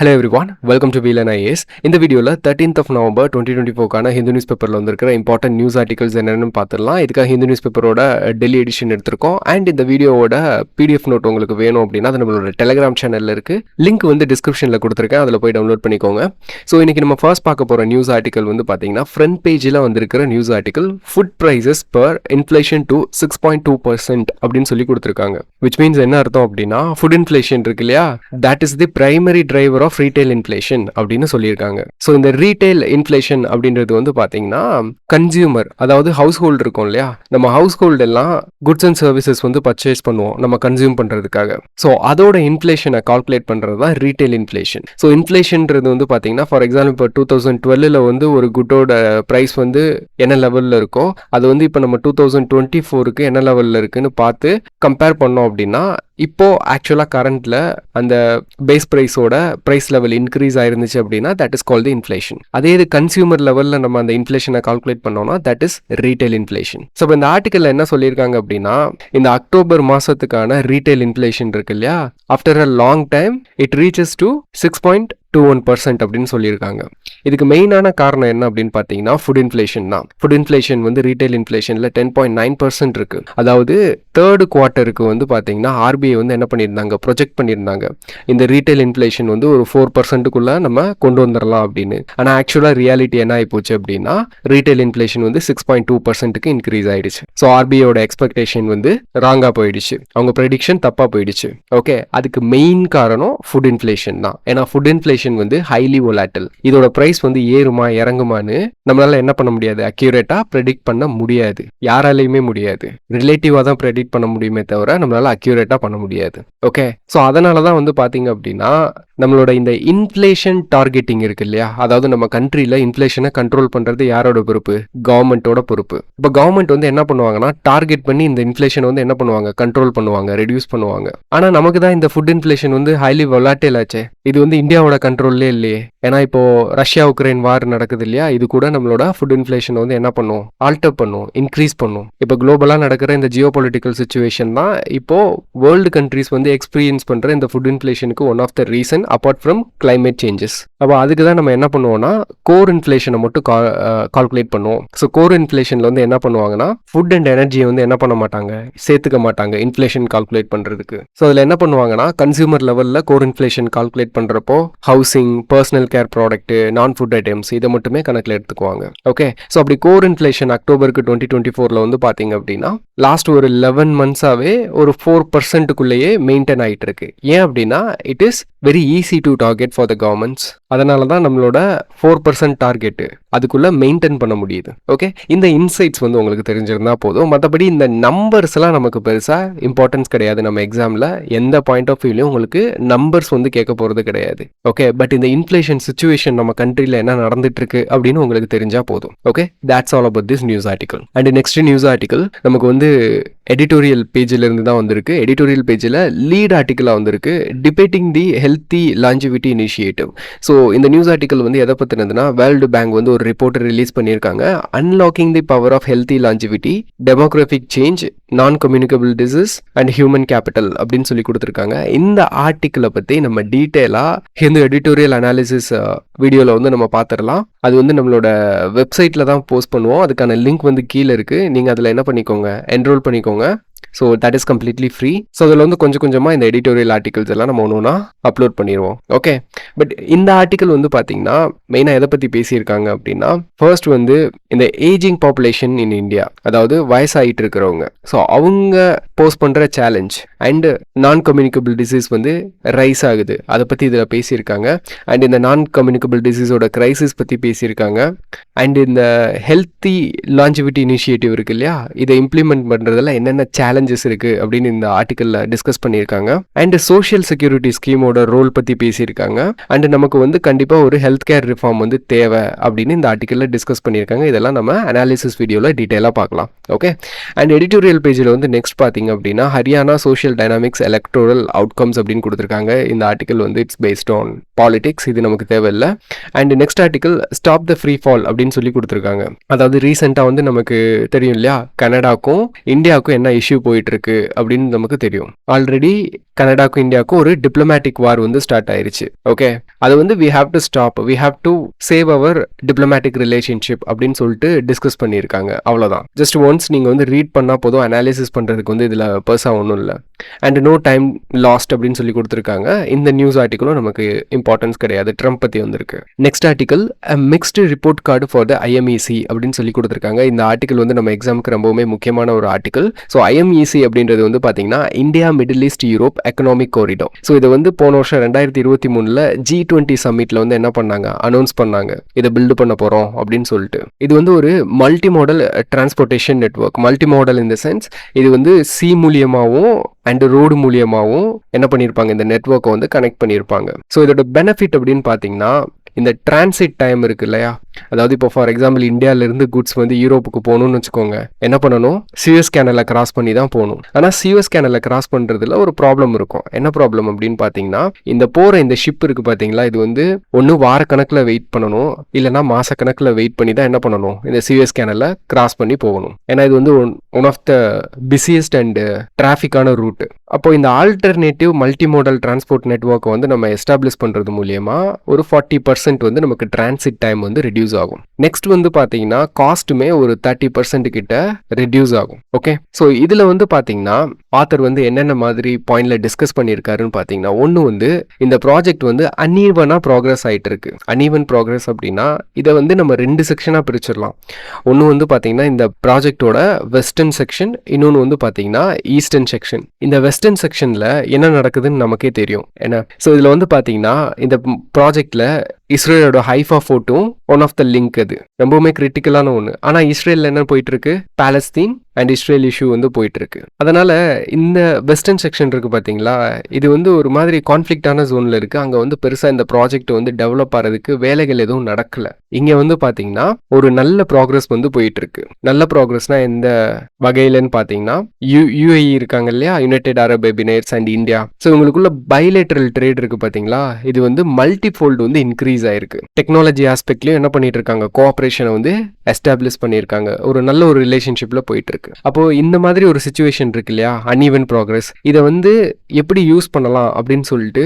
Hello everyone, welcome to Veelan IAS. இந்த வீடியோவில் 13th of November 2024 Hindu news பேப்பரில் வந்திருக்கிற இம்பார்ட்டன்ட் நியூஸ் ஆர்டிகல்ஸ் என்னென்னு பார்த்துடலாம். இதுக்காக ஹிந்து நியூஸ் பேப்பரோட டெல்லி எடிஷன் எடுத்திருக்கோம். அண்ட் இந்த வீடியோவோட பிடிஎஃப் நோட் உங்களுக்கு வேணும் அப்படின்னா அது நம்மளோட டெலிகிராம் சேனலில் இருக்குது. லிங்க் வந்து டிஸ்கிரிப்ஷனில் கொடுத்துருக்கேன், அதில் போய் டவுன்லோட் பண்ணிக்கோங்க. ஸோ இன்றைக்கி நம்ம ஃபர்ஸ்ட் பார்க்க போகிற நியூஸ் ஆர்டிக்கல் வந்து பார்த்தீங்கன்னா ஃப்ரண்ட் பேஜில் வந்திருக்கிற news article food prices spur inflation to 6.2% அப்படின்னு சொல்லி கொடுத்துருக்காங்க. விச் மீன்ஸ் என்ன அர்த்தம் அப்படின்னா ஃபுட் இன்ஃப்ளேஷன் இருக்கு இல்லையா, that is the primary driver of retail inflation அப்படின்னு சொல்லியிருக்காங்க. ஸோ இந்த ரீட்டைல் இன்ஃப்ளேஷன் அப்படின்றது வந்து பார்த்தீங்கன்னா கன்சியூமர், அதாவது ஹவுஸ் ஹோல்டு இருக்கும் இல்லையா, நம்ம ஹவுஸ் ஹோல்டு எல்லாம் குட்ஸ் அண்ட் சர்வீசஸ் வந்து பர்ச்சேஸ் பண்ணுவோம் நம்ம கன்சியூம் பண்ணுறதுக்காக. ஸோ அதோட இன்ஃப்ளேஷனை கால்குலேட் பண்ணுறது தான் ரீட்டைல் இன்ஃப்ளேஷன். ஸோ இன்ஃப்ளேஷன்றது வந்து பார்த்தீங்கன்னா ஃபார் எக்ஸாம்பிள் இப்போ 2012 வந்து ஒரு குட்டோட ப்ரைஸ் வந்து என்ன லெவலில் இருக்கோ அது வந்து இப்போ நம்ம 2024 என்ன லெவலில் இருக்குன்னு பார்த்து கம்பேர் பண்ணோம் அப்படின்னா இப்போ ஆக்சுவலாக கரண்ட்ல அந்த பேஸ் ப்ரைஸோட ப்ரைஸ் லெவல் இன்க்ரீஸ் ஆயிருந்துச்சு அப்படின்னா that is called the inflation. அதே இது கன்சியூமர் லெவலில் நம்ம அந்த இன்ஃப்ளேஷனை கால்குலேட் பண்ணோம்னா that is retail inflation. So இப்போ இந்த ஆர்டிக்கல்ல என்ன சொல்லியிருக்காங்க அப்படின்னா இந்த அக்டோபர் மாசத்துக்கான ரீட்டைல் இன்ஃப்ளேஷன் இருக்கு இல்லையா, after a long time it reaches to 6.21% அப்படின்னு சொல்லியிருக்காங்க. இதுக்கு மெயினான காரணம் என்ன அப்படின்னு பார்த்தீங்கன்னா ஃபுட் இன்ஃப்ளேஷன் தான். ஃபுட் இன்ஃப்ளேஷன் வந்து ரீட்டைல் இன்ஃப்ளேஷனில் 10.9% இருக்கு. அதாவது தேர்டு குவார்ட்டருக்கு வந்து பார்த்தீங்கன்னா ஆர்பிஐ வந்து என்ன பண்ணியிருந்தாங்க, ப்ரொஜெக்ட் பண்ணியிருந்தாங்க இந்த ரீட்டைல் இன்ஃப்ளேஷன் வந்து ஒரு 4%க்குள்ள நம்ம கொண்டு வந்துடலாம் அப்படின்னு. ஆனால் ஆக்சுவலாக ரியாலிட்டி என்ன ஆகி போச்சு அப்படின்னா ரீட்டைல் இன்ஃப்ளேஷன் வந்து 6.2%க்கு இன்க்ரீஸ் ஆயிடுச்சு. ஸோ ஆர்பிஐயோட எக்ஸ்பெக்டேஷன் வந்து ராங்காக போயிடுச்சு, அவங்க ப்ரெடிக்ஷன் தப்பாக போயிடுச்சு. ஓகே, அதுக்கு மெயின் காரணம் ஃபுட் இன்ஃப்ளேஷன் தான். ஏன்னா ஃபுட் இன்ஃப்ளேஷன் வந்து ஹைலி volatile. இதோட பிரைஸ் வந்து ஏறுமா இறங்குமான்னு நம்மளால என்ன பண்ண முடியாது, அக்யூரேட்டா ப்ரெடிக்ட் பண்ண முடியாது, யாராலையுமே முடியாது. ரிலேட்டிவா தான் ப்ரெடிக்ட் பண்ண முடியுமே தவிர நம்மளால அக்யூரேட்டா பண்ண முடியாது. ஓகே, ஸோ அதனால தான் வந்து பாத்தீங்க அப்படின்னா நம்மளோட இந்த இன்ஃப்ளேஷன் டார்கெட்டிங் இருக்கு இல்லையா, அதாவது நம்ம கண்ட்ரியில் இன்ஃப்ளேஷனை கண்ட்ரோல் பண்ணுறது யாரோட பொறுப்பு, கவர்மெண்ட்டோட பொறுப்பு. இப்போ கவர்மெண்ட் வந்து என்ன பண்ணுவாங்கன்னா டார்கெட் பண்ணி இந்த இன்ஃப்ளேஷன் வந்து என்ன பண்ணுவாங்க, கண்ட்ரோல் பண்ணுவாங்க, ரெடியூஸ் பண்ணுவாங்க. ஆனால் நமக்கு தான் இந்த ஃபுட் இன்ஃப்ளேஷன் வந்து ஹைலி volatile ஆச்சே, இது வந்து இந்தியாவோட கண்ட்ரோல்லே இல்லையே. ஏன்னா இப்போ ரஷ்யா உக்ரைன் வார் நடக்குது இல்லையா, இது கூட நம்மளோட ஃபுட் இன்ஃப்ளேஷன் வந்து என்ன பண்ணும், ஆல்டர் பண்ணும், இன்க்ரீஸ் பண்ணும். இப்போ குளோபலாக நடக்கிற இந்த ஜியோ பொலிட்டிக்கல் சுச்சுவேஷன் தான் இப்போ வேர்ல்டு கண்ட்ரீஸ் வந்து எக்ஸ்பீரியன்ஸ் பண்ணுற இந்த ஃபுட் இன்ஃப்ளேஷனுக்கு one of the reason apart from climate changes. அப்போ அதுக்கு தான் நம்ம என்ன பண்ணுவோம்னா கோர் இன்ஃப்ளேஷனை மட்டும் கால்குலேட் பண்ணுவோம். ஸோ கோர் இன்ஃப்ளேஷனில் வந்து என்ன பண்ணுவாங்கன்னா ஃபுட் அண்ட் எனர்ஜியை வந்து என்ன பண்ண மாட்டாங்க, சேர்த்துக்க மாட்டாங்க இன்ஃப்ளேஷன் கால்குலேட் பண்ணுறதுக்கு. ஸோ அதில் என்ன பண்ணுவாங்கன்னா கன்சியூமர் லெவலில் கோர் இன்ஃப்ளேஷன் கால்குலேட் பண்ணுறப்போ ஹவுசிங், பர்சனல் கேர் ப்ராடக்ட், நான் ஃபுட் ஐட்டம்ஸ் இதை மட்டுமே கணக்கில் எடுத்துக்குவாங்க. ஓகே, ஸோ அப்படி கோர் இன்ஃப்ளேஷன் அக்டோபருக்கு 2024 வந்து பார்த்தீங்க அப்படின்னா லாஸ்ட் ஒரு 11 months-ஆவே ஒரு 4%க்குள்ளேயே மெயின்டைன் ஆகிட்டு இருக்கு. ஏன் அப்படின்னா it is very easy to target for the governments. அதனால தான் நம்மளோட 4% டார்கெட்டு அதுக்குள்ளே மெயின்டைன் பண்ண முடியுது. ஓகே, இந்த இன்சைட்ஸ் வந்து உங்களுக்கு தெரிஞ்சிருந்தா போதும். மற்றபடி இந்த நம்பர்ஸ் எல்லாம் நமக்கு பெருசாக இம்பார்ட்டன்ஸ் கிடையாது. நம்ம எக்ஸாமில் எந்த பாயிண்ட் ஆஃப் வியூலையும் உங்களுக்கு நம்பர்ஸ் வந்து கேட்க போகிறது கிடையாது. ஓகே, பட் இந்த இன்ஃப்ளேஷன் சுச்சுவேஷன் நம்ம கண்ட்ரியில் என்ன நடந்துட்டு இருக்கு அப்படின்னு உங்களுக்கு தெரிஞ்சா போதும். Okay, that's all about this news article. And next news article நமக்கு வந்து எடிட்டோரியல் பேஜில் இருந்து தான் வந்திருக்கு. எடிட்டோரியல் பேஜில் லீட் ஆர்டிக்கலாக வந்திருக்கு, debating the healthy longevity initiative. So இந்த நியூஸ் ஆர்டிக்கல் வந்து எதை பற்றினதுன்னா வேர்ல்டு பேங்க் வந்து ஒரு ரிப்போர்ட் ரிலீஸ் பண்ணியிருக்காங்க, unlocking the power of healthy longevity, demographic change, non communicable disease and human capital அப்படின்னு சொல்லி கொடுத்துருக்காங்க. இந்த ஆர்டிக்கலை பற்றி நம்ம டீட்டெயிலாக இந்த எடிட்டோரியல் அனாலிசிஸ் வீடியோவில் வந்து நம்ம பார்த்துடலாம். அது வந்து நம்மளோட வெப்சைட்டில் தான் போஸ்ட் பண்ணுவோம், அதுக்கான லிங்க் வந்து கீழே இருக்குது, நீங்கள் அதில் என்ன பண்ணிக்கோங்க, என்ரோல் பண்ணிக்கோங்க. So that is completely free. So அதில் வந்து கொஞ்சம் கொஞ்சமாக இந்த எடிட்டோரியல் ஆர்டிகல்ஸ் எல்லாம் நம்ம ஒன்று அப்லோட் பண்ணிடுவோம். ஓகே, பட் இந்த ஆர்டிக்கல் வந்து பார்த்தீங்கன்னா மெயினாக எதை பற்றி பேசியிருக்காங்க அப்படின்னா ஃபர்ஸ்ட் வந்து இந்த ஏஜிங் பாப்புலேஷன் இன் இந்தியா, அதாவது வயசாகிட்டு இருக்கிறவங்க, ஸோ அவங்க போஸ் பண்ணுற சேலஞ்ச் அண்ட் நான் கம்யூனிகபிள் டிசீஸ் வந்து ரைஸ் ஆகுது, அதை பற்றி இதில் பேசியிருக்காங்க. அண்ட் இந்த நான் கம்யூனிகபிள் டிசீஸோட கிரைசிஸ் பற்றி பேசியிருக்காங்க. அண்ட் இந்த ஹெல்த்தி லாஞ்சிவிட்டி இனிஷியேட்டிவ் இருக்கு இல்லையா, இதை இம்ப்ளிமெண்ட் பண்ணுறதுல என்னென்ன சேலஞ்சஸ் இருக்குது அப்படின்னு இந்த ஆர்டிக்கலில் டிஸ்கஸ் பண்ணியிருக்காங்க. அண்ட் சோஷியல் செக்யூரிட்டி ஸ்கீமோட ரோல் பற்றி பேசியிருக்காங்க. அண்ட் நமக்கு வந்து கண்டிப்பாக ஒரு ஹெல்த் கேர் ரிஃபார்ம் வந்து தேவை அப்படின்னு இந்த ஆர்டிக்கலில் டிஸ்கஸ் பண்ணியிருக்காங்க. இதெல்லாம் நம்ம அனாலிசிஸ் வீடியோவில் டீட்டெயிலாக பார்க்கலாம். ஓகே, அண்ட் எடிட்டோரியல் பேஜில் வந்து நெக்ஸ்ட் பார்த்தீங்க அப்படின்னா Haryana social dynamics electoral outcomes அப்படின்னு கொடுத்துருக்காங்க. இந்த ஆர்டிக்கல் வந்து இட்ஸ் பேஸ்ட் ஆன் பாலிடிக்ஸ், இது நமக்கு தேவையில்லை. And next article stop the free fall அப்படின்னு சொல்லி கொடுத்துருக்காங்க. அதாவது ரீசெண்டாக வந்து நமக்கு தெரியும் இல்லையா, கனடாக்கும் இந்தியாவுக்கும் என்ன இஷ்யூ போயிட்டு இருக்கு அப்படின்னு நமக்கு தெரியும். ஆல்ரெடி கனடாக்கும் இந்தியாவுக்கும் ஒரு டிப்ளமேட்டிக் வார் வந்து ஸ்டார்ட் ஆயிருச்சு. ஓகே, அது வந்து we have to stop, we have to save our diplomatic relationship அப்படின்னு சொல்லிட்டு டிஸ்கஸ் பண்ணியிருக்காங்க. அவ்வளோதான். ஜஸ்ட் ஒன்ஸ் நீங்கள் வந்து ரீட் பண்ணால் போதும், அனாலிசிஸ் பண்ணுறதுக்கு வந்து இதில் பெருசாக ஒன்றும் இல்லை. அண்ட் நோ டைம் லாஸ்ட் அப்படின்னு சொல்லி கொடுத்துருக்காங்க. இந்த நியூஸ் ஆர்டிக்கலும் நமக்கு இம்பார்ட்டன்ஸ் கிடையாது. ட்ரம்ப் பற்றி வந்திருக்கு. Next article mixed report card for the IMEC அப்படின்னு சொல்லி கொடுத்துருக்காங்க. இந்த ஆர்டிக்கல் வந்து நம்ம எக்ஸாமுக்கு ரொம்பவுமே முக்கியமான ஒரு ஆர்டிக்கல். ஸோ ஐஎம்இசி அப்படின்றது வந்து பார்த்தீங்கன்னா India Middle East Europe economic corridor. So இதை வந்து போன வருஷம் 2023 G20 சம்மிட்ல வந்து என்ன பண்ணாங்க, அனௌன்ஸ் பண்ணாங்க, இதை பில்டு பண்ண போறோம் அப்படின்னு சொல்லிட்டு. இது வந்து ஒரு multi model transportation network. Multi model in the sense இது வந்து சி மூலியமாகவும் அண்ட் ரோடு மூலியமாகவும் என்ன பண்ணியிருப்பாங்க, இந்த நெட்வொர்க்கை வந்து கனெக்ட் பண்ணியிருப்பாங்க. ஸோ இதோட பெனிஃபிட் அப்படின்னு பார்த்தீங்கன்னா இந்த டிரான்சிட் டைம் இருக்கு இல்லையா, அதாவது இப்போ ஃபார் எக்ஸாம்பிள் இந்தியாவிலேருந்து குட்ஸ் வந்து யூரோப்புக்கு போகணும்னு வச்சுக்கோங்க, என்ன பண்ணணும், சியூஸ் கேனலை கிராஸ் பண்ணி தான் போகணும். ஆனால் சியூஸ் கேனலை கிராஸ் பண்ணுறதுல ஒரு ப்ராப்ளம் இருக்கும். என்ன ப்ராப்ளம் அப்படின்னு பார்த்தீங்கன்னா, இந்த போகிற இந்த ஷிப் இருக்குது பார்த்தீங்களா, இது வந்து ஒன்று வாரக்கணக்கில் வெயிட் பண்ணணும், இல்லைனா மாதக்கணக்கில் வெயிட் பண்ணி தான் என்ன பண்ணணும், இந்த சியூஸ் கேனலை கிராஸ் பண்ணி போகணும். ஏன்னா இது வந்து one of the busiest and டிராஃபிக்கான ரூட்டு. அப்போ இந்த ஆல்டர்னேட்டிவ் மல்டி மோடல் டிரான்ஸ்போர்ட் நெட்வொர்க்கை வந்து நம்ம எஸ்டாப்ளிஷ் பண்ணுறது மூலியமா ஒரு 40% வந்து நமக்கு டிரான்சிட் டைம் வந்து ரெடியூஸ் ஆகும். நெக்ஸ்ட் வந்து பார்த்தீங்கன்னா காஸ்ட்டுமே ஒரு 30% கிட்ட ரெடியூஸ் ஆகும். ஓகே, ஸோ இதில் வந்து பார்த்தீங்கன்னா ஆத்தர் வந்து என்னென்ன மாதிரி பாயிண்ட்ல டிஸ்கஸ் பண்ணியிருக்காருன்னு பார்த்தீங்கன்னா, ஒன்று வந்து இந்த ப்ராஜெக்ட் வந்து அன்ஈவனாக ப்ராக்ரஸ் ஆகிட்டு இருக்கு. அன்ஈவன் ப்ராக்ரஸ் அப்படின்னா இதை வந்து நம்ம 2 செக்ஷனாக பிரிச்சிடலாம். ஒன்று வந்து பார்த்தீங்கன்னா இந்த ப்ராஜெக்டோட வெஸ்டர்ன் செக்ஷன், இன்னொன்று வந்து பார்த்தீங்கன்னா ஈஸ்டர்ன் செக்ஷன். இந்த வெஸ்டர்ன் செக்ஷனில் என்ன நடக்குதுன்னு நமக்கே தெரியும். ஏன்னா ஸோ இதில் வந்து பார்த்தீங்கன்னா இந்த ப்ராஜெக்டில் இஸ்ரேலோட ஹைஃபா ஃபோர்ட்டும் ஒன் ஆஃப் த லிங்க். அது ரொம்பவுமே கிரிட்டிக்கலான ஒன்று. ஆனால் இஸ்ரேலில் என்ன போயிட்டு இருக்கு, பாலஸ்தீன் அண்ட் இஸ்ரேல் இஷ்யூ வந்து போயிட்டு இருக்கு. அதனால இந்த வெஸ்டர்ன் செக்ஷன் இருக்கு பார்த்தீங்களா, இது வந்து ஒரு மாதிரி கான்ஃப்ளிக்டான ஜோனில் இருக்கு. அங்கே வந்து பெருசாக இந்த ப்ராஜெக்ட் வந்து டெவலப் ஆகிறதுக்கு வேலைகள் எதுவும் நடக்கல. இங்கே வந்து பார்த்தீங்கன்னா ஒரு நல்ல ப்ராக்ரஸ் வந்து போயிட்டு இருக்கு. நல்ல ப்ராக்ரஸ்னா எந்த வகையிலன்னு பார்த்தீங்கன்னா, யுஏஇ இருக்காங்க இல்லையா, United Arab Emirates and India. So இவங்களுக்குள்ள பைலேட்டரல் ட்ரேட் இருக்கு பார்த்தீங்களா, இது வந்து மல்டிஃபோல்டு வந்து இன்க்ரீஸ் ஆயிருக்கு. டெக்னாலஜி ஆஸ்பெக்ட்லயும் என்ன பண்ணிட்டு இருக்காங்க, கோஆபரேஷனை வந்து எஸ்டாப்ளிஷ் பண்ணியிருக்காங்க. ஒரு நல்ல ஒரு ரிலேஷன்ஷிப்ல போயிட்டு இருக்கு. அப்போ இந்த மாதிரி ஒரு சிச்சுவேஷன் இருக்கு இல்லையா, அன்ஈவன் ப்ராக்ரஸ், இதை வந்து எப்படி யூஸ் பண்ணலாம் அப்படின்னு சொல்லிட்டு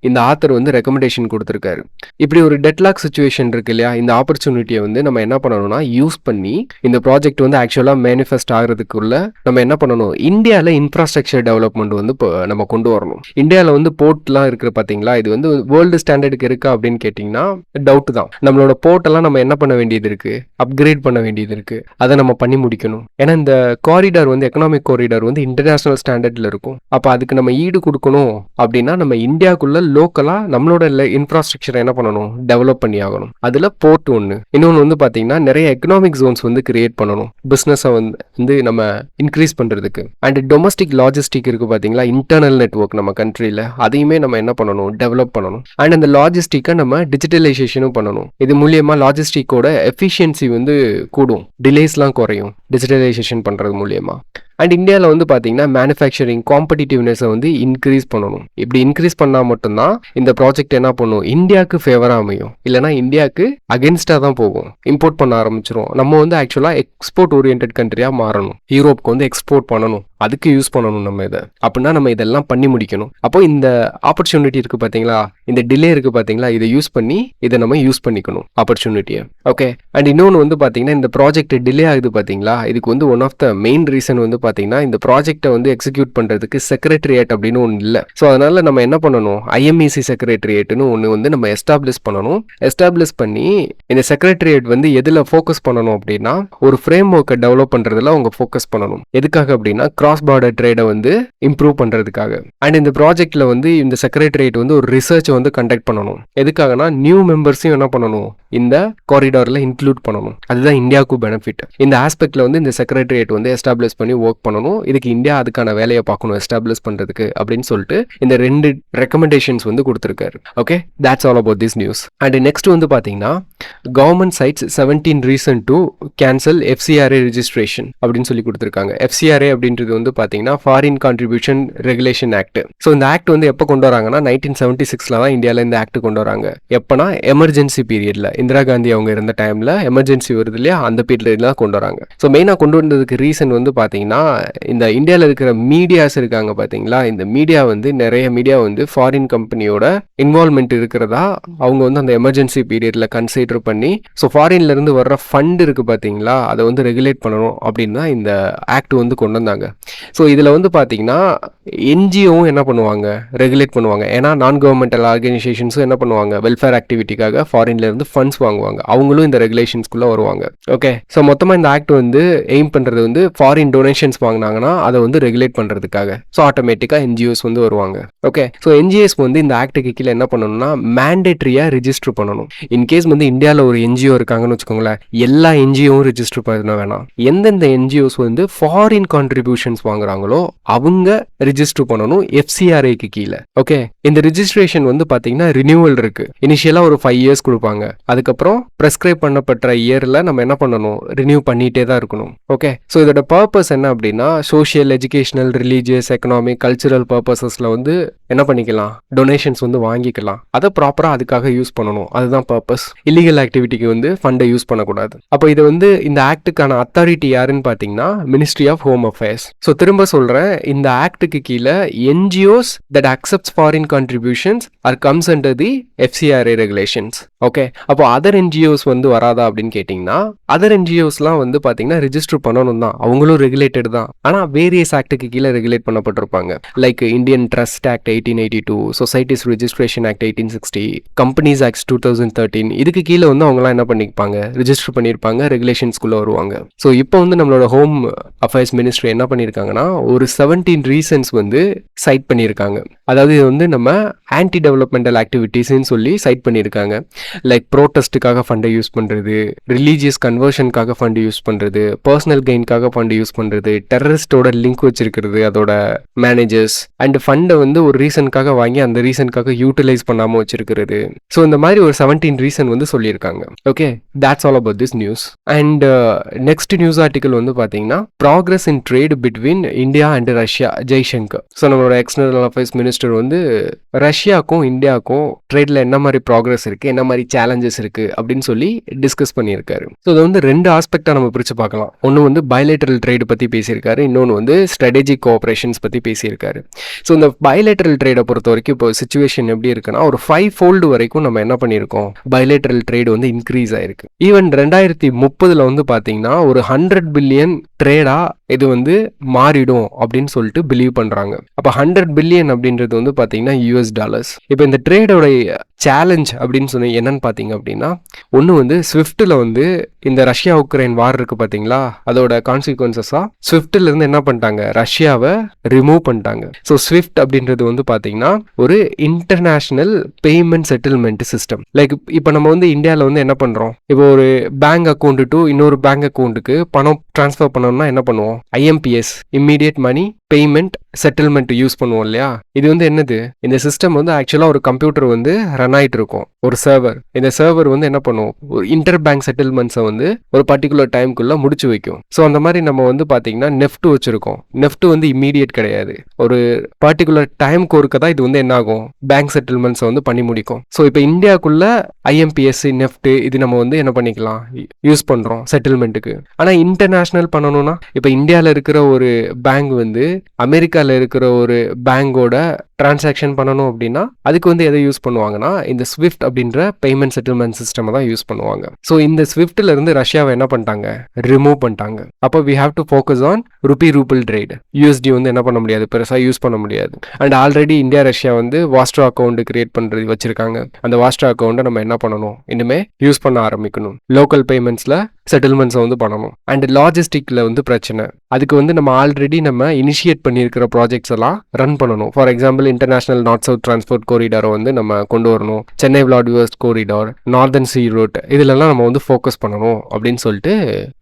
இந்த ஆத்தர் வந்து ரெக்கமெண்டேஷன் கொடுத்துருக்காரு. இப்படி ஒரு டெட்லாக் சிச்சுவேஷன் இருக்கு இல்லையா, இந்த ஆப்பர்ச்சுனிட்டியை வந்து நம்ம என்ன பண்ணணும்னா யூஸ் பண்ணி இந்த ப்ராஜெக்ட் வந்து ஆக்சுவலா மேனிஃபெஸ்ட் ஆகிறதுக்குள்ள நம்ம என்ன பண்ணணும், இந்தியாவில் இன்ஃப்ராஸ்ட்ரக்சர் டெவலப்மெண்ட் வந்து நம்ம கொண்டு வரணும். இந்தியாவில் வந்து போர்ட்லாம் இருக்கு பார்த்தீங்களா, இது வந்து வேர்ல்டு ஸ்டாண்டர்டுக்கு இருக்கா அப்படின்னு கேட்டிங்கன்னா டவுட் தான். நம்மளோட போர்ட்டெல்லாம் நம்ம என்ன பண்ண வேண்டியது இருக்கு, அப்கிரேட் பண்ண வேண்டியது இருக்கு. அதை நம்ம பண்ணி முடிக்கணும். ஏன்னா இந்த காரிடார் வந்து எக்கனாமிக் காரிடார் வந்து இன்டர்நேஷனல் ஸ்டாண்டர்ட்ல இருக்கும். அப்போ அதுக்கு நம்ம ஈடு கொடுக்கணும் அப்படின்னா நம்ம இந்தியாவுக்குள்ள லோக்கலா நம்மளோட இன்ஃப்ராஸ்ட்ரக்சரை என்ன பண்ணணும், டெவலப் பண்ணி ஆகணும். அதுல போர்ட் ஒன்று. இன்னொன்று வந்து பார்த்தீங்கன்னா நிறைய எக்கனாமிக் ஜோன்ஸ் வந்து கிரியேட் பண்ணணும், பிஸ்னஸை வந்து நம்ம இன்க்ரீஸ் பண்றதுக்கு. அண்ட் டொமஸ்டிக் லாஜிஸ்டிக் இருக்கு பார்த்தீங்களா, இன்டர்னல் நெட்வொர்க் நம்ம கண்ட்ரியில், அதையுமே நம்ம என்ன பண்ணணும், டெவலப் பண்ணணும். அண்ட் அந்த லாஜிஸ்டிக்கை நம்ம டிஜிட்டலைசேஷனும் பண்ணணும். இது மூலியமா லாஜிஸ்டிக்கோட எஃபிஷியன்சி வந்து கூடும், டிலேஸ்லாம் குறையும் டிஜிட்டலைசேஷன் பண்றது மூலியமா. அண்ட் இந்தியாவில் வந்து பார்த்தீங்கன்னா மேனுஃபேக்சரிங் காம்படிட்டிவ்னஸை வந்து இன்க்ரீஸ் பண்ணணும். இப்படி இன்க்ரீஸ் பண்ணால் மட்டும்தான் இந்த ப்ராஜெக்ட் என்ன பண்ணும், இந்தியாவுக்கு ஃபேவராக அமையும். இல்லைனா இந்தியாவுக்கு அகென்ஸ்டாக தான் போகும், இம்போர்ட் பண்ண ஆரம்பிச்சிரும். நம்ம வந்து ஆக்சுவலாக எக்ஸ்போர்ட் ஓரியன்ட் கண்ட்ரியாக மாறணும், யூரோப்புக்கு வந்து எக்ஸ்போர்ட் பண்ணணும், அதுக்கு யூஸ் பண்ணணும் நம்ம இதை. அப்படின்னா நம்ம இதெல்லாம் பண்ணி முடிக்கணும். அப்போ இந்த ஆப்பர்ச்சுனிட்டி இருக்குது பார்த்தீங்களா, இந்த டிலே இருக்குது பார்த்தீங்களா, இதை யூஸ் பண்ணி இதை நம்ம யூஸ் பண்ணிக்கணும் ஆப்பர்ச்சுனிட்டியை. ஓகே, அண்ட் இன்னொன்று வந்து பார்த்தீங்கன்னா இந்த ப்ராஜெக்ட் டிலே ஆகுது பார்த்தீங்களா, இதுக்கு வந்து one of the main reason வந்து பார்த்தீங்கன்னா இந்த ப்ராஜெக்டை வந்து எக்ஸிக்யூட் பண்ணுறதுக்கு செக்ரட்டரியேட் அப்படின்னு ஒன்று இல்லை. ஸோ அதனால நம்ம என்ன பண்ணணும், ஐஎம்இசி செக்ரட்டரியேட்னு ஒன்று வந்து நம்ம எஸ்டாப்ளிஷ் பண்ணணும். எஸ்டாப்ளிஷ் பண்ணி இந்த செக்ரட்டரியேட் வந்து எதில் ஃபோக்கஸ் பண்ணணும் அப்படின்னா, ஒரு ஃப்ரேம் ஒர்க்கை டெவலப் பண்ணுறதுல அவங்க ஃபோக்கஸ் பண்ணணும். எதுக்காக அப்படின்னா கிராஸ் பார்டர் ட்ரேடை வந்து இம்ப்ரூவ் பண்ணுறதுக்காக. அண்ட் இந்த ப்ராஜெக்ட்ல வந்து இந்த செக்ரட்டரியேட் வந்து ஒரு ரிசர்ச் வந்து கண்டக்ட் பண்ணணும். எதுக்காகனா நியூ மெம்பர்ஸையும் என்ன பண்ணணும், இந்த காரிடாரில் இன்க்ளூட் பண்ணணும். அதுதான் இந்தியாவுக்கு பெனிஃபிட். இந்த ஆஸ்பெக்ட்ல வந்து இந்த செக்ரட்டரியேட் வந்து எஸ்டாப்ளிஷ் பண்ணி ஒர்க் பண்ணணும். இதுக்கு இந்தியா அதுக்கான வேலையை பார்க்கணும் எஸ்டாப்ளிஷ் பண்றதுக்கு அப்படின்னு சொல்லிட்டு இந்த 2 ரெக்கமெண்டேஷன்ஸ் வந்து கொடுத்துருக்காரு. Okay, that's all about this news. And next வந்து பார்த்தீங்கன்னா government cites 17 reason to cancel FCRA registration அப்படின்னு சொல்லி கொடுத்துருக்காங்க. FCRA அப்படின்றது வந்து பார்த்தீங்கன்னா foreign contribution regulation act. So இந்த ஆக்ட் வந்து எப்போ கொண்டு வராங்கன்னா 1976 தான் இந்தியாவில் இந்த ஆக்ட் கொண்டு வராங்க. எப்போனா எமர்ஜென்சி பீரியட்ல. இந்திரா காந்தி அவங்க இருந்த டைமில் எமர்ஜென்சி வருது இல்லையா, அந்த பீரியட்ல தான் கொண்டு வராங்க. ஸோ மெயினாக கொண்டு வந்ததுக்கு ரீசன் வந்து பார்த்தீங்கன்னா, இந்த இந்தியாவில் இருக்கிற மீடியாஸ் இருக்காங்க பார்த்தீங்களா, இந்த மீடியா வந்து நிறைய மீடியா வந்து ஃபாரின் கம்பெனியோட இன்வால்மெண்ட் இருக்கிறதா அவங்க வந்து அந்த எமர்ஜென்சி பீரியடில் கன்சிடர் பண்ணி, ஸோ ஃபாரின்லேருந்து வர்ற ஃபண்ட் இருக்குது பார்த்தீங்களா, அதை வந்து ரெகுலேட் பண்ணணும் அப்படின்னு தான் இந்த ஆக்ட் வந்து கொண்டு வந்தாங்க. ஸோ இதில் வந்து பார்த்தீங்கன்னா என்ஜிஓவும் என்ன பண்ணுவாங்க, ரெகுலேட் பண்ணுவாங்க. ஏன்னா நான் கவர்மெண்டல் ஆர்கனைசேஷன்ஸும் என்ன பண்ணுவாங்க, வெல்ஃபேர் ஆக்டிவிட்டிக்காக ஃபாரின்லேருந்து ஃபண்ட்ஸ் வாங்குவாங்க. அவங்களும் இந்த ரெகுலேஷன்ஸ்குள்ளே வருவாங்க. ஓகே, ஸோ மொத்தமாக இந்த ஆக்ட் வந்து எய்ம் பண்ணுறது வந்து ஃபாரின் டொனேஷன்ஸ் வாங்கினாங்கன்னா அதை வந்து ரெகுலேட் பண்ணுறதுக்காக. ஸோ ஆட்டோமேட்டிக்காக என்ஜிஓஸ் வந்து வருவாங்க. ஓகே, ஸோ என்ஜிஓஸ் வந்து இந்த ஆக்டுக்கு கீழே என்ன பண்ணணும்னா மேண்டேட்ரியாக ரிஜிஸ்டர் பண்ணணும். இன்கேஸ் வந்து இந்தியாவில் ஒரு என்ஜிஓ இருக்காங்கன்னு வச்சுக்கோங்களேன், எல்லா என்ஜிஓவும் ரிஜிஸ்டர் பண்ண வேணாம். எந்தெந்த என்ஜிஓஸ் வந்து ஃபாரின் கான்ட்ரிபியூஷன்ஸ் வாங்குறாங்களோ அவங்க ரிஜிஸ்டர் பண்ணணும் எஃப்சிஆர்ஏக்கு கீழே. ஓகே, இந்த ரிஜிஸ்ட்ரேஷன் வந்து பார்த்தீங்கன்னா ரினியூவல் இருக்கு. இனிஷியலாக ஒரு 5 years கொடுப்பாங்க. அதுக்கப்புறம் ப்ரெஸ்கிரைப் பண்ணப்பட்ட இயரில் நம்ம என்ன பண்ணணும், ரினியூ பண்ணிகிட்டே தான் இருக்கணும். ஓகே, ஸோ இதோட பர்பஸ் என்ன அப்படின்னா social, educational, religious, economic, cultural பர்பஸஸில் வந்து என்ன பண்ணிக்கலாம், டொனேஷன்ஸ் வந்து வாங்கிக்கலாம். அதை ப்ராப்பராக அதுக்காக யூஸ் பண்ணணும். அதுதான் பர்பஸ். இல்லீகல் ஆக்டிவிட்டிக்கு வந்து ஃபண்டை யூஸ் பண்ணக்கூடாது. அப்போ இது வந்து இந்த ஆக்டுக்கான அத்தாரிட்டி யாருன்னு பார்த்தீங்கன்னா ministry of home affairs. So திரும்ப சொல்கிறேன், இந்த ஆக்டுக்கு கீழே NGOs that accepts foreign contributions are comes under the FCRA regulations. Okay, அப்போ அதர் என்ஜிஓஸ் வந்து வராதா அப்படின்னு கேட்டிங்கன்னா அதர் என்ஜிஓஸ்லாம் வந்து பார்த்தீங்கன்னா ரிஜிஸ்டர் பண்ணணும் தான், அவங்களும் ரெகுலேட்டட் தான். ஆனால் வேரியஸ் ஆக்டுக்கு கீழே ரெகுலேட் பண்ணப்பட்டிருப்பாங்க. Like Indian trust act 1882, societies registration act 1860, companies act 2013, இதுக்கு கீழே வந்து அவங்களாம் என்ன பண்ணிப்பாங்க, ரிஜிஸ்டர் பண்ணியிருப்பாங்க, ரெகுலேஷன்ஸ்குள்ளே வருவாங்க. ஸோ இப்போ வந்து நம்மளோட ஹோம் அஃபேர்ஸ் மினிஸ்ட்ரி என்ன பண்ணியிருக்காங்கன்னா ஒரு 17 ரீசன்ஸ் வந்து சைட் பண்ணியிருக்காங்க. அதாவது இது வந்து நம்ம ஆன்டி டெவலப்மெண்டல் ஆக்டிவிட்டீஸ்ன்னு சொல்லி சைட் பண்ணியிருக்காங்க. லைக் ப்ரோட்டஸ்ட்டுக்காக ஃபண்டை யூஸ் பண்ணுறது, ரிலீஜியஸ் கன்வர்ஷனுக்காக ஃபண்டு யூஸ் பண்ணுறது, பர்சனல் கெயின்காக ஃபண்டு யூஸ் பண்ணுறது, டெரரிஸ்டோட லிங்க் வச்சிருக்கிறது அதோட மேனேஜர்ஸ், அண்ட் ஃபண்டை வந்து ஒரு ரீசனுக்காக வாங்கி அந்த ரீசனுக்காக யூட்டிலைஸ் பண்ணாமல் வச்சிருக்கிறது. ஸோ இந்த மாதிரி ஒரு 17 ரீசன் வந்து சொல்லியிருக்காங்க. Okay, that's all about this news. And next news article வந்து பார்த்தீங்கன்னா progress in trade between India and Russia, Jaishankar. So நம்மளோட எக்ஸ்டர்னல் அஃபேர்ஸ் மினிஸ்டர் வந்து ரஷ்யாவுக்கும் இந்தியாவுக்கும் ட்ரேடில் என்ன மாதிரி ப்ராக்ரஸ் இருக்குது, என்ன மாதிரி சேலஞ்சஸ் இருக்குது அப்படின்னு சொல்லி டிஸ்கஸ் பண்ணியிருக்காரு. ஸோ இது வந்து 2 ஆஸ்பெக்டாக நம்ம பிரித்து பார்க்கலாம். ஒன்று வந்து பைலேட்டரல் ட்ரேடு பற்றி பேசியிருக்காரு, இன்னொன்று வந்து ஸ்ட்ராட்டஜிக் கோஆப்ரேஷன்ஸ் பற்றி பேசியிருக்காரு. ஸோ இந்த பைலேட்டரல் ட்ரேடை பொறுத்த வரைக்கும் இப்போ சிச்சுவேஷன் எப்படி இருக்குன்னா ஒரு 5-fold வரைக்கும் நம்ம என்ன பண்ணியிருக்கோம், பைலேட்டரல் ட்ரேடு வந்து இன்க்ரீஸ் ஆயிருக்கு. ஈவன் 2030 வந்து பார்த்தீங்கன்னா ஒரு 100 பில்லியன் ட்ரேடா இது வந்து மாறிடும் அப்படின்னு சொல்லிட்டு பிலீவ் பண்ணுறாங்க. அப்போ 100 பில்லியன் அப்படின்றது வந்து பார்த்தீங்கன்னா US$. இப்போ இந்த ட்ரேடோட சேலஞ்ச் அப்படின்னு சொல்லி என்னன்னு பார்த்தீங்க அப்படின்னா ஒன்று வந்து ஸ்விஃப்ட்டில் வந்து இந்த ரஷ்யா உக்ரைன் வார் இருக்குது பார்த்தீங்களா, அதோட கான்சிக்வன்சஸாக ஸ்விஃப்ட்டிலேருந்து என்ன பண்ணிட்டாங்க, ரஷ்யாவை ரிமூவ் பண்ணிட்டாங்க. ஸோ ஸ்விஃப்ட் அப்படின்றது வந்து பார்த்தீங்கன்னா ஒரு international payment settlement system. Like இப்போ நம்ம வந்து இந்தியாவில் வந்து என்ன பண்ணுறோம், இப்போ ஒரு பேங்க் அக்கௌண்ட் டு இன்னொரு பேங்க் அக்கௌண்ட்டுக்கு பணம் ட்ரான்ஸ்ஃபர் பண்ணணும்னா என்ன பண்ணுவோம், IMPS, இம்மீடியட் மணி பேமெண்ட் செட்டில்மெண்ட் யூஸ் பண்ணுவோம் இல்லையா. இது வந்து என்னது, இந்த சிஸ்டம் வந்து ஆக்சுவலாக ஒரு கம்ப்யூட்டர் வந்து ரன் ஆகிட்டு இருக்கும், ஒரு சர்வர். இந்த சர்வர் வந்து என்ன பண்ணுவோம், ஒரு இன்டர் பேங்க் செட்டில்மெண்ட்ஸை வந்து ஒரு பர்டிகுலர் டைம்குள்ளே முடிச்சு வைக்கும். ஸோ அந்த மாதிரி நம்ம வந்து பார்த்தீங்கன்னா நெஃப்ட் வச்சுருக்கோம். நெஃப்ட் வந்து இம்மீடியட் கிடையாது, ஒரு பர்டிகுலர் டைம்க்கு ஒருக்க தான் இது வந்து என்ன ஆகும், பேங்க் செட்டில்மெண்ட்ஸை வந்து பண்ணி முடிக்கும். ஸோ இப்போ இந்தியாவுக்குள்ள IMPS, நெஃப்ட் இது நம்ம வந்து என்ன பண்ணிக்கலாம், யூஸ் பண்ணுறோம் செட்டில்மெண்ட்டுக்கு. ஆனால் இன்டர்நேஷ்னல் பண்ணணும்னா இப்போ இந்தியாவில் இருக்கிற ஒரு பேங்க் வந்து அமெரிக்காவில் இருக்கிற ஒரு பேங்கோட டிரான்சாக்ஷன் பண்ணணும் அப்படின்னா அதுக்கு வந்து எதை யூஸ் பண்ணுவாங்கன்னா இந்த ஸ்விஃப்ட் அப்படின்ற பேமெண்ட் செட்டில்மெண்ட் சிஸ்டம் தான் யூஸ் பண்ணுவாங்க. ஸோ இந்த ஸ்விஃப்ட்ல இருந்து ரஷ்யாவை என்ன பண்ணிட்டாங்க, ரிமூவ் பண்ணிட்டாங்க. அப்போ we have to focus on rouble trade. USD வந்து என்ன பண்ண முடியாது, பெருசாக யூஸ் பண்ண முடியாது. அண்ட் ஆல்ரெடி இந்தியா ரஷ்யா வந்து வாஸ்ட்ரா அக்கௌண்ட் கிரியேட் பண்ணுறது வச்சிருக்காங்க. அந்த வாஸ்ட்ரா அக்கௌண்ட்டை நம்ம என்ன பண்ணணும், இனிமே யூஸ் பண்ண ஆரம்பிக்கணும். லோக்கல் பேமெண்ட்ஸில் செட்டில்மெண்ட்ஸை வந்து பண்ணணும். அண்ட் லாஜிஸ்டிக்கில் வந்து பிரச்சனை, அதுக்கு வந்து நம்ம ஆல்ரெடி நம்ம இனிஷியேட் பண்ணியிருக்கிற ப்ராஜெக்ட்ஸ் எல்லாம் ரன் பண்ணணும். For example international north south transport கோரிடாரை வந்து நம்ம கொண்டு வரணும், சென்னை விளாடிவர்ஸ் கோரிடார், நார்தன் சீ ரூட், இதுலலாம் நம்ம வந்து ஃபோக்கஸ் பண்ணணும் அப்படின்னு சொல்லிட்டு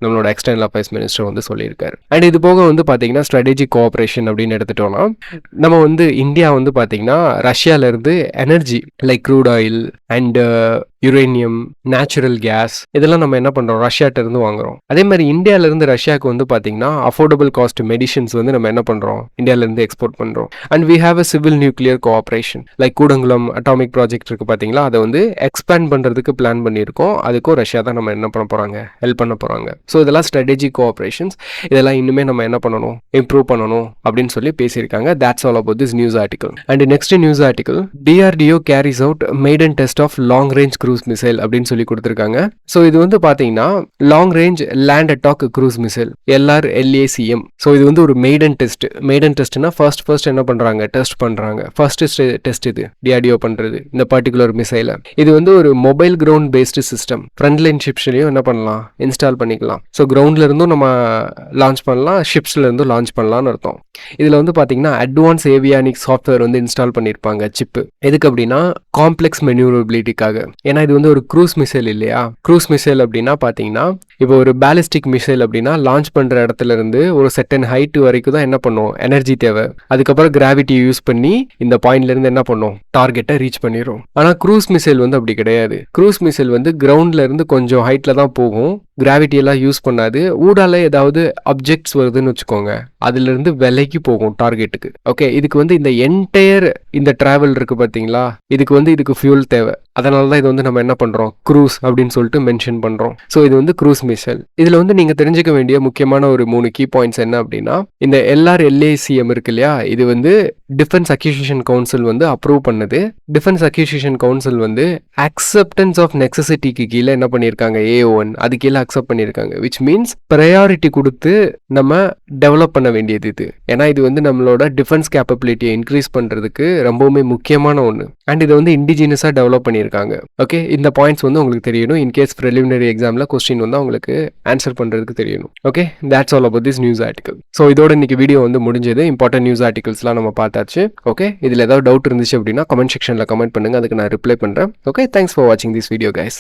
நம்மளோட எக்ஸ்டர்னல் அஃபேர்ஸ் மினிஸ்டர் வந்து சொல்லியிருக்காரு. அண்ட் இது போக வந்து பார்த்தீங்கன்னா ஸ்ட்ராட்டஜிக் கோஆப்ரேஷன் அப்படின்னு எடுத்துட்டோம்னா நம்ம வந்து இந்தியா வந்து பார்த்தீங்கன்னா ரஷ்யாவிலேருந்து energy like crude oil and uranium, natural gas இதெல்லாம் நம்ம என்ன பண்றோம் ரஷ்யாட்ட இருந்து வாங்குறோம். அதே மாதிரி இந்தியால இருந்து ரஷ்யாவுக்கு வந்து பாத்தீங்கன்னா அஃபோர்டபுள் காஸ்ட் மெடிசின்ஸ் வந்து நம்ம என்ன பண்றோம் இந்தியால இருந்து எக்ஸ்போர்ட் பண்றோம். And we have a civil nuclear cooperation like Kudankulam atomic project இருக்கு பாத்தீங்களா, அதை வந்து எக்ஸ்பேண்ட் பண்றதுக்கு பிளான் பண்ணியிருக்கோம். அதுக்கும் ரஷ்யா தான் நம்ம என்ன பண்ண போறாங்க ஹெல்ப் பண்ண போறாங்க. ஸோ இதெல்லாம் ஸ்ட்ராட்டஜிக் கோஆபரேஷன்ஸ். இதெல்லாம் இன்னுமே நம்ம என்ன பண்ணணும் இம்ப்ரூவ் பண்ணணும் அப்படின்னு சொல்லி பேசியிருக்காங்க. That's all about this news article. And next news article, DRDO carries out maiden test of long range cruise missile அப்படின்னு சொல்லி கொடுத்துருக்காங்க. ஸோ இது வந்து பார்த்தீங்கன்னா long range land attack cruise missile LRLACM. So இது வந்து ஒரு மெய்டன் டெஸ்ட். மெய்டன் டெஸ்ட்னா ஃபர்ஸ்ட் என்ன பண்ணுறாங்க டெஸ்ட் பண்ணுறாங்க. ஃபர்ஸ்ட் டெஸ்ட் இது DRDO பண்ணுறது இந்த பர்டிகுலர் மிசைலை. இது வந்து ஒரு mobile ground based system. Frontline ஷிப்ஸ்லையும் என்ன பண்ணலாம் இன்ஸ்டால் பண்ணிக்கலாம். ஸோ கிரவுண்ட்ல இருந்தும் நம்ம லான்ச் பண்ணலாம், ஷிப்ஸ்ல இருந்தும் லான்ச் பண்ணலாம்னு அர்த்தம். இதில் வந்து பார்த்தீங்கன்னா அட்வான்ஸ் ஏவியானிக் சாஃப்ட்வேர் வந்து இன்ஸ்டால் பண்ணியிருப்பாங்க சிப்பு. எதுக்கு அப்படின்னா காம்ப்ளெக்ஸ் மெனியூரபிலிட்டிக்காக. ஏன்னா இது வந்து ஒரு க்ரூஸ் மிசைல் இல்லையா. க்ரூஸ் மிசைல் அப்படின்னா பார்த்தீங்கன்னா இப்போ ஒரு பேலிஸ்டிக் மிசைல் அப்படின்னா லான்ச் பண்ணுற இடத்துல இருந்து ஒரு செட்டன் ஹைட் வரைக்கும் தான் என்ன பண்ணும் எனர்ஜி தேவை. அதுக்கப்புறம் கிராவிட்டியை யூஸ் பண்ணி இந்த பாயிண்ட்ல இருந்து என்ன பண்ணும் டார்கெட்டை ரீச் பண்ணிடும். ஆனால் க்ரூஸ் மிசைல் வந்து அப்படி கிடையாது. க்ரூஸ் மிசைல் வந்து கிரவுண்ட்ல இருந்து கொஞ்சம் ஹைட்ல தான் போகும், கிராவிட்டி எல்லாம் யூஸ் பண்ணாது. ஊடால ஏதாவது அப்ஜெக்ட்ஸ் வருதுன்னு வச்சுக்கோங்க, அதுல இருந்து விலைக்கு போகும் டார்கெட்டுக்கு. ஓகே, இதுக்கு வந்து இந்த என்டையர் இந்த டிராவல் இருக்கு பார்த்தீங்களா, இதுக்கு ஃபியூல் தேவை. அதனால தான் இது வந்து நம்ம என்ன பண்றோம் க்ரூஸ் அப்படின்னு சொல்லிட்டு மென்ஷன் பண்றோம். ஸோ இது வந்து க்ரூஸ் மிசைல். இதுல வந்து நீங்க தெரிஞ்சுக்க வேண்டிய முக்கியமான ஒரு 3 கீ பாயிண்ட்ஸ் என்ன அப்படின்னா, இந்த LRLACM இருக்கு இல்லையா, இது வந்து டிஃபென்ஸ் அக்யூசியேஷன் கவுன்சில் வந்து அப்ரூவ் பண்ணுது. டிஃபென்ஸ் அக்யூசியேஷன் கவுன்சில் வந்து அக்செப்டன்ஸ் ஆஃப் நெசசிட்டிக்கு கீழே என்ன பண்ணியிருக்காங்க AO1 அது கீழே அக்செப்ட் பண்ணியிருக்காங்க. விச் மீன்ஸ் ப்ரையாரிட்டி கொடுத்து நம்ம டெவலப் பண்ண வேண்டியது இது. ஏன்னா இது வந்து நம்மளோட டிஃபென்ஸ் கேப்பபிலிட்டியை இன்க்ரீஸ் பண்றதுக்கு ரொம்பவுமே முக்கியமான ஒன்று. அண்ட் இதை வந்து இண்டிஜினியஸாக டெவலப் பண்ணியிருக்காங்க. ஓகே, இந்த பாயிண்ட்ஸ் வந்து உங்களுக்கு தெரியணும். இன்கேஸ் ப்ரிலிமினரி எக்ஸாமில் கொஸ்டின் வந்து உங்களுக்கு ஆன்சர் பண்ணுறதுக்கு தெரியணும். Okay, that's all about this news article. So இதோட இன்னைக்கு வீடியோ வந்து முடிஞ்சது. இம்பார்ட்டன்ட் நியூஸ் ஆர்டிகல்ஸ்லாம் நம்ம பார்த்தாச்சு. ஓகே, இதில் ஏதாவது டவுட் இருந்துச்சு அப்படின்னா கமெண்ட் செக்ஷனில் கமெண்ட் பண்ணுங்க, அதுக்கு நான் ரிப்ளை பண்ணுறேன். ஓகே, தேங்க்ஸ் ஃபார் வாட்சிங் திஸ் வீடியோ கைஸ்.